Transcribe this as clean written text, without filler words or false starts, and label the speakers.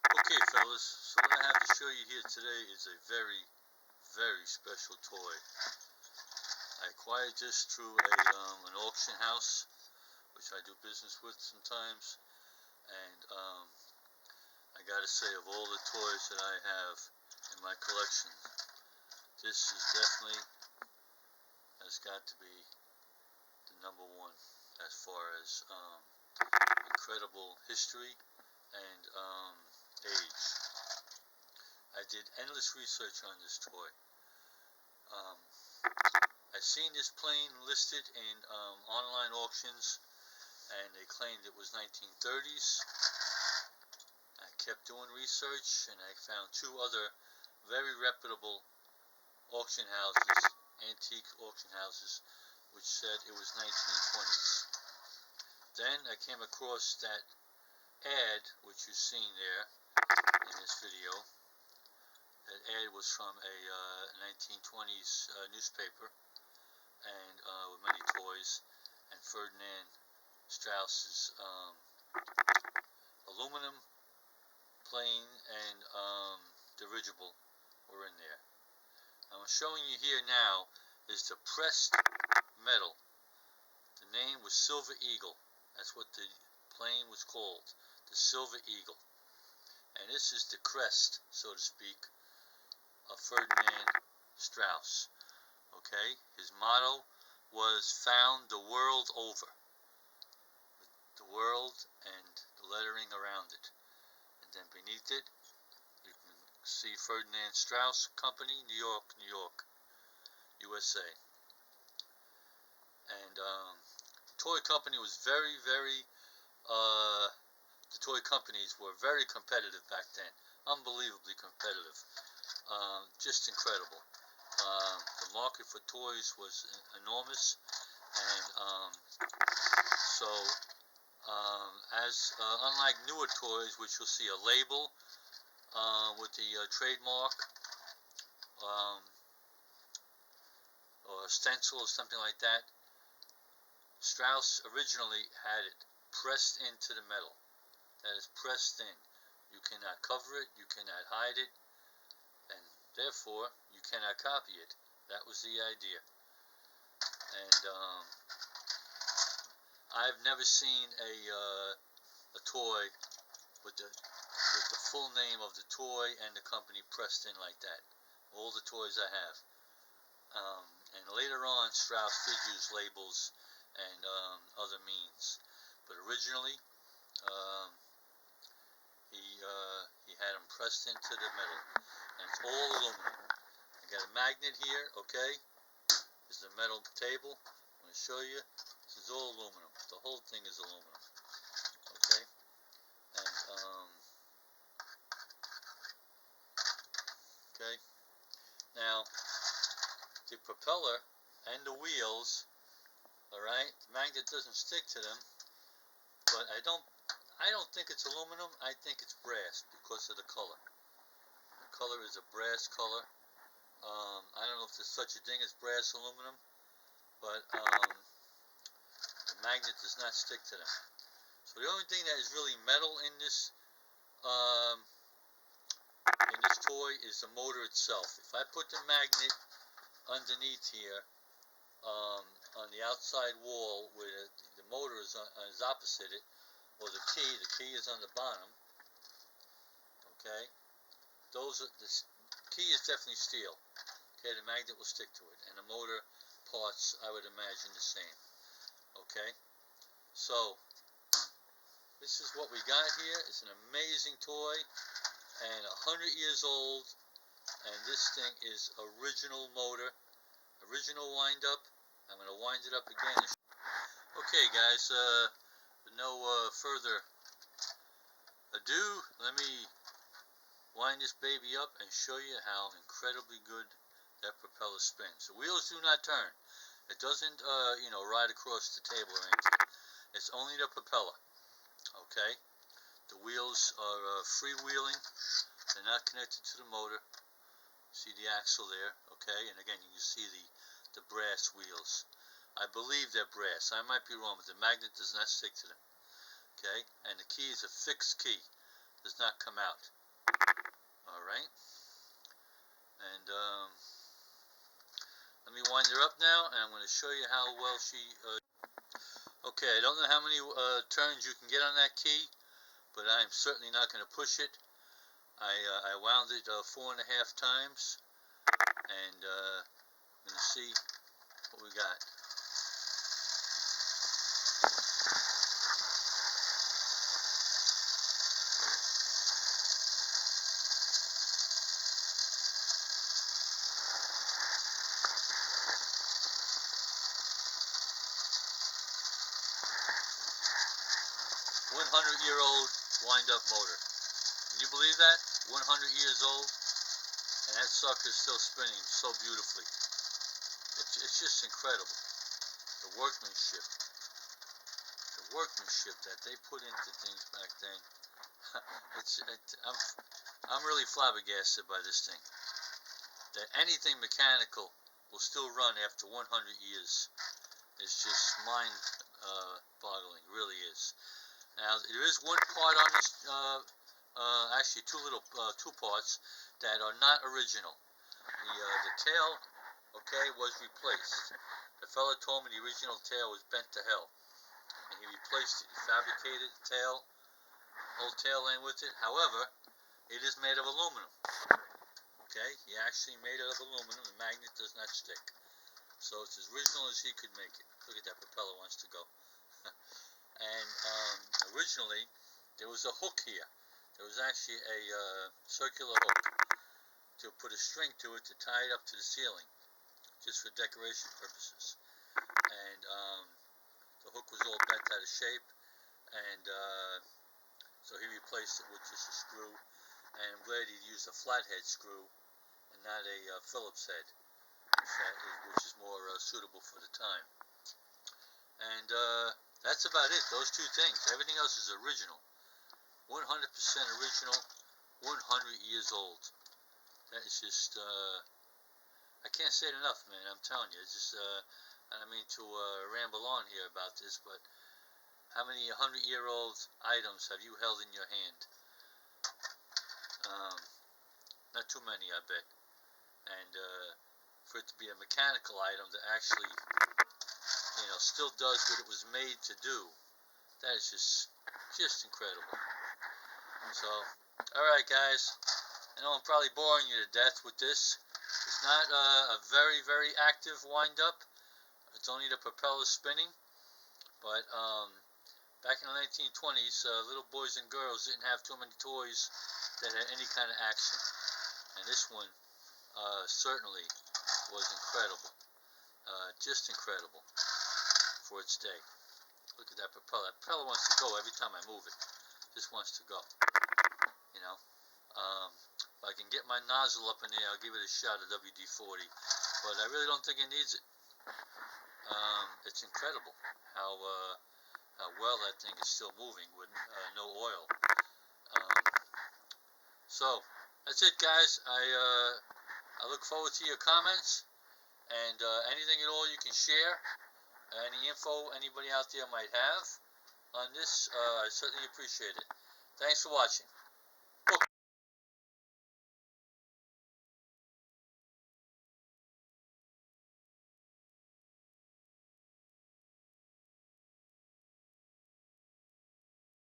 Speaker 1: Okay, fellas, so what I have to show you here today is a very, very special toy. I acquired this through an auction house, which I do business with sometimes, and I gotta say, of all the toys that I have in my collection, this is definitely has got to be the number one as far as incredible history and age. I did endless research on this toy. I've seen this plane listed in online auctions, and they claimed it was 1930s. I kept doing research, and I found two other very reputable auction houses, antique auction houses, which said it was 1920s. Then I came across that ad, which you've seen there in this video. That ad was from a 1920s newspaper, and with many toys, and Ferdinand Strauss's aluminum plane and dirigible were in there. I'm showing you here now is the pressed metal. The name was Silver Eagle. That's what the plane was called, the Silver Eagle. And this is the crest, so to speak, of Ferdinand Strauss. Okay, his motto was "Found the world over." The world and the lettering around it. And then beneath it, you can see Ferdinand Strauss Company, New York, New York, USA. And the toy company was very, very, the toy companies were very competitive back then. Unbelievably competitive. Just incredible. The market for toys was enormous, and so unlike newer toys, which you'll see a label with the trademark or a stencil or something like that, Strauss originally had it pressed into the metal. That is pressed in. You cannot cover it, you cannot hide it, and therefore you cannot copy it. That was the idea. And I've never seen a toy with the full name of the toy and the company pressed in like that. All the toys I have. And later on, Strauss did use labels and other means, but originally he had them pressed into the metal, and it's all aluminum. I got a magnet here. Okay, this is a metal table. I'm going to show you. This is all aluminum. The whole thing is aluminum. Okay, and okay. Now the propeller and the wheels. All right, the magnet doesn't stick to them, but I don't think it's aluminum. I think it's brass because of the color. The color is a brass color. I don't know if there's such a thing as brass aluminum, but the magnet does not stick to them. So the only thing that is really metal in this toy is the motor itself. If I put the magnet underneath here, on the outside wall where the motor is opposite it, or the key is on the bottom. Okay, the key is definitely steel. Okay, the magnet will stick to it, and the motor parts I would imagine the same. Okay, so this is what we got here. It's an amazing toy, and 100 years old, and this thing is original motor. Original wind up. I'm going to wind it up again. Okay, guys, with no further ado, let me wind this baby up and show you how incredibly good that propeller spins. The wheels do not turn. It doesn't, ride across the table or anything. It's only the propeller. Okay? The wheels are freewheeling. They're not connected to the motor. See the axle there, okay? And again, you can see the brass wheels. I believe they're brass. I might be wrong, but the magnet does not stick to them. Okay? And the key is a fixed key. Does not come out. Alright? And let me wind her up now, and I'm going to show you how well she... Okay, I don't know how many turns you can get on that key, but I'm certainly not going to push it. I wound it 4.5 times, and I'm going to see what we got. "100-year-old wind-up motor." Can you believe that? 100 years old, and that sucker is still spinning so beautifully. It's just incredible. The workmanship that they put into things back then. I'm really flabbergasted by this thing. That anything mechanical will still run after 100 years. It's just mind-boggling. Really is. Now there is one part on this. Actually, two parts that are not original. The tail, okay, was replaced. The fella told me the original tail was bent to hell, and he replaced it. He fabricated the tail, whole tail end with it. However, it is made of aluminum. Okay, he actually made it of aluminum. The magnet does not stick, so it's as original as he could make it. Look at that propeller wants to go. And originally, there was a hook here. There was actually a circular hook to put a string to it to tie it up to the ceiling, just for decoration purposes. And the hook was all bent out of shape, and so he replaced it with just a screw. And I'm glad he used a flathead screw and not a Phillips head, which is more suitable for the time. And that's about it. Those two things. Everything else is original. 100% original. 100 years old. That is just, I can't say it enough, man. I'm telling you. It's just, I don't mean to ramble on here about this, but how many 100-year-old items have you held in your hand? Not too many, I bet. And for it to be a mechanical item that actually, still does what it was made to do, that is just incredible. So, alright guys, I know I'm probably boring you to death with this. It's not a very, very active wind-up. It's only the propeller spinning. But back in the 1920s, little boys and girls didn't have too many toys that had any kind of action. And this one certainly was incredible. Just incredible for its day. Look at that propeller. That propeller wants to go every time I move it. Just wants to go. If I can get my nozzle up in there, I'll give it a shot at WD-40. But I really don't think it needs it. It's incredible how well that thing is still moving with no oil. So that's it, guys. I look forward to your comments, and anything at all you can share, any info anybody out there might have on this, I certainly appreciate it. Thanks for watching.